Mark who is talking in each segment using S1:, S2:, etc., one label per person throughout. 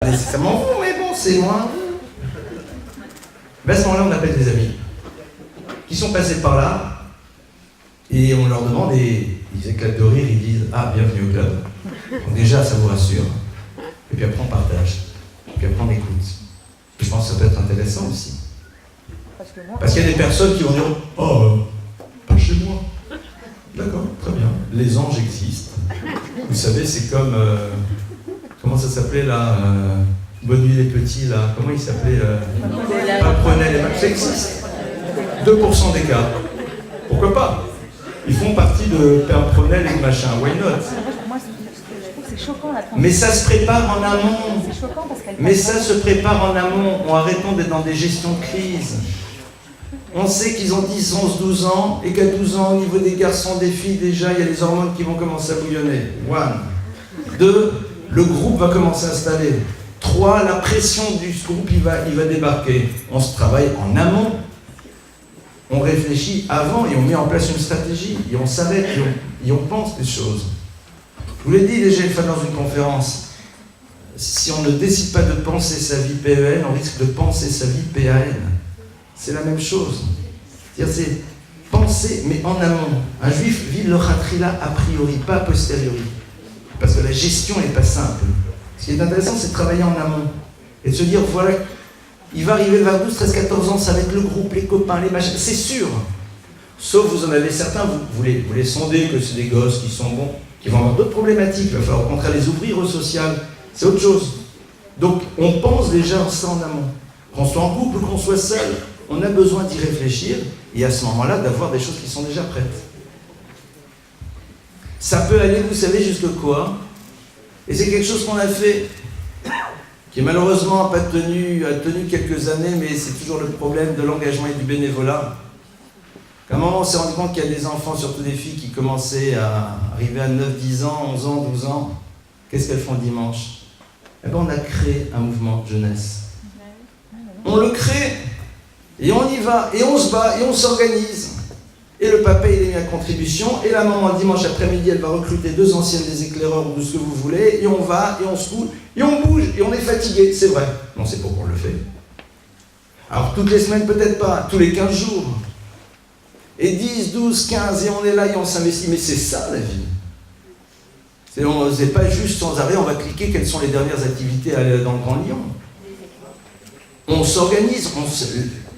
S1: nécessairement vous, mais bon, c'est moi. Ben, à ce moment-là, on appelle des amis qui sont passés par là et on leur demande et ils éclatent de rire, ils disent « Ah, bienvenue au club ». Donc déjà, ça vous rassure. Et puis après, on partage. Et puis après, on écoute. Et je pense que ça peut être intéressant aussi. Parce qu'il y a des personnes qui vont dire « Oh, pas chez moi ». D'accord, très bien. Les anges existent. Vous savez, c'est comme... comment ça s'appelait là Bonne nuit les petits, là. Comment il s'appelait Palprenel et ça existe. 2% des cas. Pourquoi pas? Ils font partie de Palprenel et de machin. Why not? Mais ça se prépare en amont. Mais ça se prépare en amont. Arrêtons d'être dans des gestions de crise. On sait qu'ils ont 10, 11, 12 ans et qu'à 12 ans, au niveau des garçons, des filles, déjà, il y a les hormones qui vont commencer à bouillonner. 1. 2. Le groupe va commencer à s'installer. 3. La pression du groupe, il va débarquer. On se travaille en amont. On réfléchit avant et on met en place une stratégie. Et on s'arrête et on pense des choses. Je vous l'ai dit déjà une fois dans une conférence. Si on ne décide pas de penser sa vie PEN, on risque de penser sa vie PAN. C'est la même chose. C'est-à-dire, c'est penser, mais en amont. Un juif vit le khatrila a priori, pas a posteriori. Parce que la gestion n'est pas simple. Ce qui est intéressant, c'est de travailler en amont. Et de se dire, voilà, il va arriver vers 12, 13, 14 ans, ça va être le groupe, les copains, les machins, c'est sûr. Sauf vous en avez certains, vous les sondez, que c'est des gosses qui sont bons, qui vont avoir d'autres problématiques. Il va falloir au contraire les ouvrir au social. C'est autre chose. Donc, on pense déjà ça en amont. Qu'on soit en couple ou qu'on soit seul, on a besoin d'y réfléchir et à ce moment-là, d'avoir des choses qui sont déjà prêtes. Ça peut aller, vous savez, jusque quoi? Et c'est quelque chose qu'on a fait, qui malheureusement a tenu quelques années, mais c'est toujours le problème de l'engagement et du bénévolat. À un moment, on s'est rendu compte qu'il y a des enfants, surtout des filles, qui commençaient à arriver à 9, 10 ans, 11 ans, 12 ans. Qu'est-ce qu'elles font le dimanche? Eh bien, on a créé un mouvement de jeunesse. On le crée, et on y va, et on se bat, et on s'organise. Et le papa, il est mis à contribution, et la maman, le dimanche après-midi, elle va recruter 2 anciennes des éclaireurs ou de ce que vous voulez, et on va, et on se coule, et on bouge, et on est fatigué, c'est vrai. On sait pourquoi on le fait. Alors, toutes les semaines, peut-être pas, tous les 15 jours. Et 10, 12, 15, et on est là, et on s'investit. Mais c'est ça, la vie. C'est pas juste sans arrêt, on va cliquer quelles sont les dernières activités dans le Grand Lyon. On s'organise,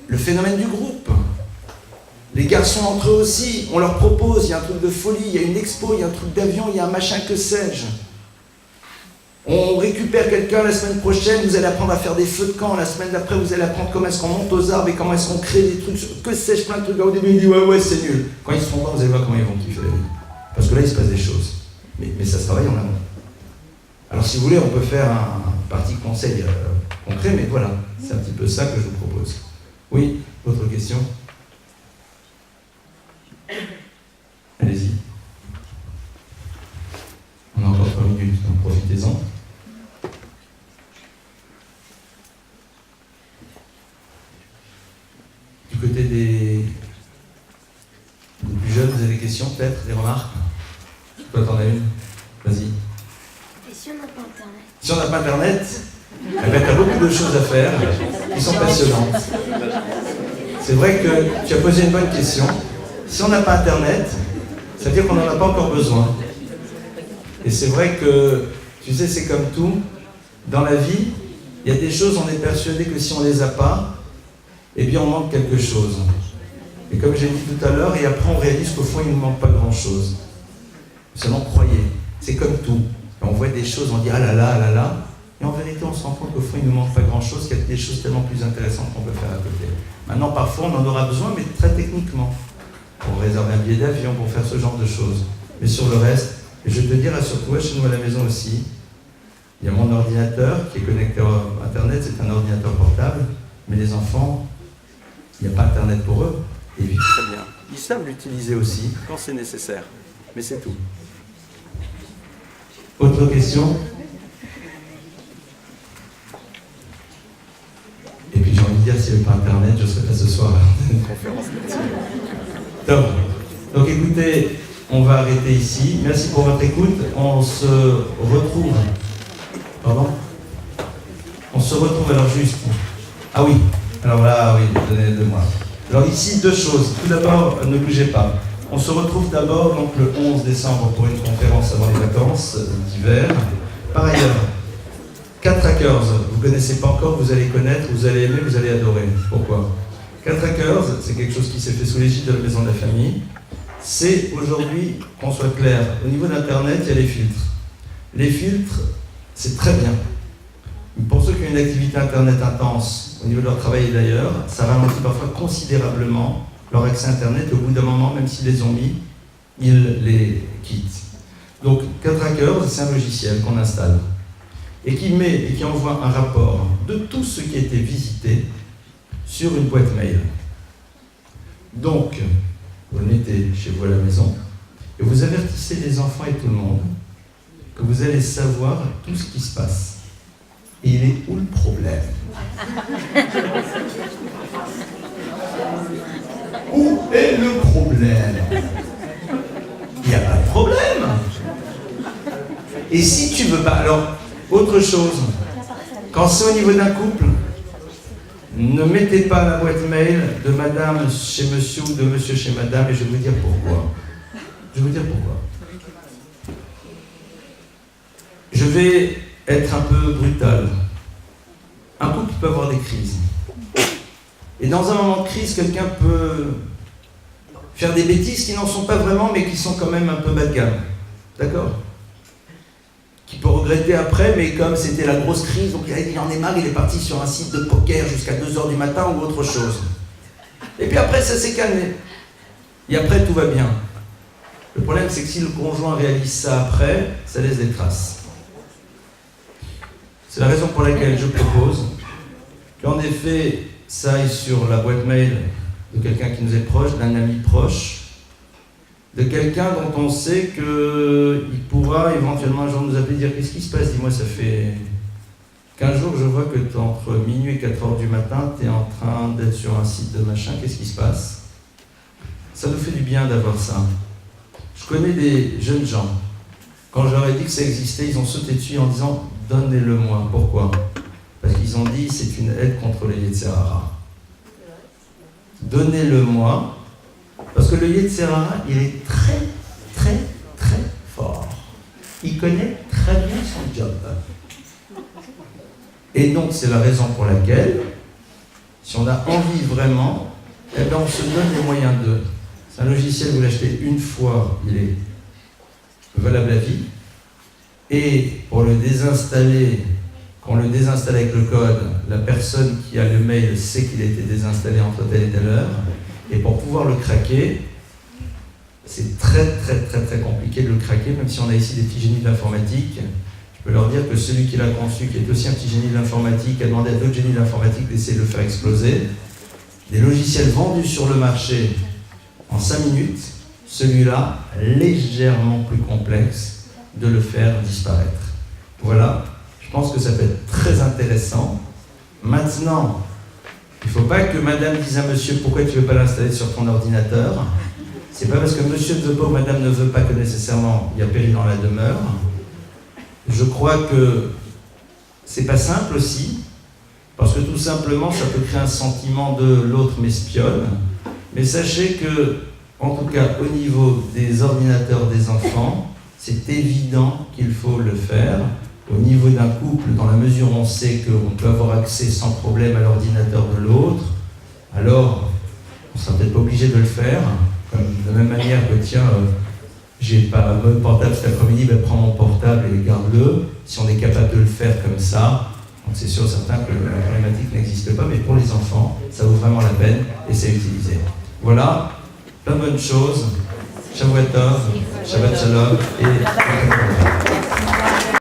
S1: le phénomène du groupe. Les garçons entre eux aussi, on leur propose, il y a un truc de folie, il y a une expo, il y a un truc d'avion, il y a un machin, que sais-je. On récupère quelqu'un la semaine prochaine, vous allez apprendre à faire des feux de camp, la semaine d'après vous allez apprendre comment est-ce qu'on monte aux arbres et comment est-ce qu'on crée des trucs, que sais-je, plein de trucs. Au début il dit ouais c'est nul. Quand ils seront là, vous allez voir comment ils vont kiffer la vie. Parce que là il se passe des choses. Mais ça se travaille en amont. Alors si vous voulez, on peut faire un parti conseil concret, mais voilà, c'est un petit peu ça que je vous propose. Oui, autre question? Allez-y. On a encore 3 minutes, donc profitez-en. Du côté des plus jeunes, vous avez des questions peut-être, des remarques? Toi, t'en as une? Vas-y.
S2: Et si on n'a pas Internet?
S1: Si on n'a pas Internet, eh ben, t'as beaucoup de choses à faire qui sont passionnantes. C'est vrai que tu as posé une bonne question. Si on n'a pas Internet, ça veut dire qu'on n'en a pas encore besoin. Et c'est vrai que, tu sais, c'est comme tout. Dans la vie, il y a des choses, on est persuadé que si on ne les a pas, eh bien on manque quelque chose. Et comme j'ai dit tout à l'heure, et après on réalise qu'au fond, il ne nous manque pas grand-chose. Seulement croyez, c'est comme tout. Et on voit des choses, on dit ah là là, ah là là. Et en vérité, on se rend compte qu'au fond, il ne nous manque pas grand-chose, qu'il y a des choses tellement plus intéressantes qu'on peut faire à côté. Maintenant, parfois, on en aura besoin, mais très techniquement. Pour réserver un billet d'avion, pour faire ce genre de choses. Mais sur le reste, et je vais te dire, surtout chez nous à la maison aussi, il y a mon ordinateur qui est connecté à Internet, c'est un ordinateur portable, mais les enfants, il n'y a pas Internet pour eux. Et ils vivent très bien. Ils savent l'utiliser aussi quand c'est nécessaire. Mais c'est tout. Autre question? Et puis j'ai envie de dire, s'il n'y avait pas Internet, je ne serais pas ce soir à une conférence là-dessus. Top. Donc écoutez, on va arrêter ici. Merci pour votre écoute. On se retrouve. Pardon? On se retrouve alors juste... Ah oui, alors là, oui, donnez de moi. Alors ici, deux choses. Tout d'abord, ne bougez pas. On se retrouve d'abord donc, le 11 décembre pour une conférence avant les vacances d'hiver. Par ailleurs, 4 Hackers, vous ne connaissez pas encore, vous allez connaître, vous allez aimer, vous allez adorer. Pourquoi ? 4 Hackers, c'est quelque chose qui s'est fait sous l'égide de la Maison de la Famille. C'est aujourd'hui, qu'on soit clair, au niveau d'Internet, il y a les filtres. Les filtres, c'est très bien. Mais pour ceux qui ont une activité Internet intense, au niveau de leur travail et d'ailleurs, ça ralentit parfois considérablement leur accès Internet. Au bout d'un moment, même s'ils les ont mis, ils les quittent. Donc, 4 Hackers, c'est un logiciel qu'on installe et qui met et qui envoie un rapport de tout ce qui a été visité sur une boîte mail. Donc, vous le mettez chez vous à la maison et vous avertissez les enfants et tout le monde que vous allez savoir tout ce qui se passe. Et il est où le problème ? Où est le problème ? Il n'y a pas de problème. Et si tu veux pas, alors, autre chose, quand c'est au niveau d'un couple, ne mettez pas la boîte mail de madame chez monsieur ou de monsieur chez madame, et je vais vous dire pourquoi. Je vais être un peu brutal. Un couple peut avoir des crises. Et dans un moment de crise, quelqu'un peut faire des bêtises qui n'en sont pas vraiment, mais qui sont quand même un peu bas de gamme. D'accord ? Qui peut regretter après, mais comme c'était la grosse crise, donc il en est marre, il est parti sur un site de poker jusqu'à 2h du matin ou autre chose. Et puis après, ça s'est calmé. Et après, tout va bien. Le problème, c'est que si le conjoint réalise ça après, ça laisse des traces. C'est la raison pour laquelle je propose qu'en effet, ça aille sur la boîte mail de quelqu'un qui nous est proche, d'un ami proche, de quelqu'un dont on sait qu'il pourra éventuellement un jour nous appeler et dire « Qu'est-ce qui se passe ? Dis-moi, ça fait 15 jours que je vois que entre minuit et 4h du matin, tu es en train d'être sur un site de machin, qu'est-ce qui se passe ?» Ça nous fait du bien d'avoir ça. Je connais des jeunes gens, quand je leur ai dit que ça existait, ils ont sauté dessus en disant « Donnez-le-moi ». Pourquoi ? Parce qu'ils ont dit « C'est une aide contre le Yetzirah ». Donnez-le-moi. Parce que le Yetzirah, il est très, très, très fort. Il connaît très bien son job. Et donc, c'est la raison pour laquelle, si on a envie vraiment, eh bien, on se donne les moyens de. C'est un logiciel, vous l'achetez une fois, il est valable à vie. Et pour le désinstaller, quand on le désinstalle avec le code, la personne qui a le mail sait qu'il a été désinstallé entre telle et telle heure. Et pour pouvoir le craquer, c'est très très très très compliqué de le craquer, même si on a ici des petits génies de l'informatique. Je peux leur dire que celui qui l'a conçu, qui est aussi un petit génie de l'informatique, a demandé à d'autres génies de l'informatique d'essayer de le faire exploser. Des logiciels vendus sur le marché en 5 minutes, celui-là, légèrement plus complexe de le faire disparaître. Voilà, je pense que ça peut être très intéressant. Maintenant, il ne faut pas que madame dise à monsieur « Pourquoi tu ne veux pas l'installer sur ton ordinateur ?» C'est pas parce que monsieur ne veut pas ou madame ne veut pas que nécessairement il y a péril dans la demeure. Je crois que c'est pas simple aussi, parce que tout simplement ça peut créer un sentiment de l'autre m'espionne. Mais sachez que, en tout cas au niveau des ordinateurs des enfants, c'est évident qu'il faut le faire. Au niveau d'un couple, dans la mesure où on sait qu'on peut avoir accès sans problème à l'ordinateur de l'autre, alors on ne sera peut-être pas obligé de le faire. Comme de la même manière que, tiens, j'ai pas mon portable cet après-midi, ben prends mon portable et garde-le. Si on est capable de le faire comme ça, donc c'est sûr certain que la problématique n'existe pas, mais pour les enfants, ça vaut vraiment la peine et c'est utilisé. Voilà, plein de bonnes choses. Shavuot Tov, Shabbat Shalom et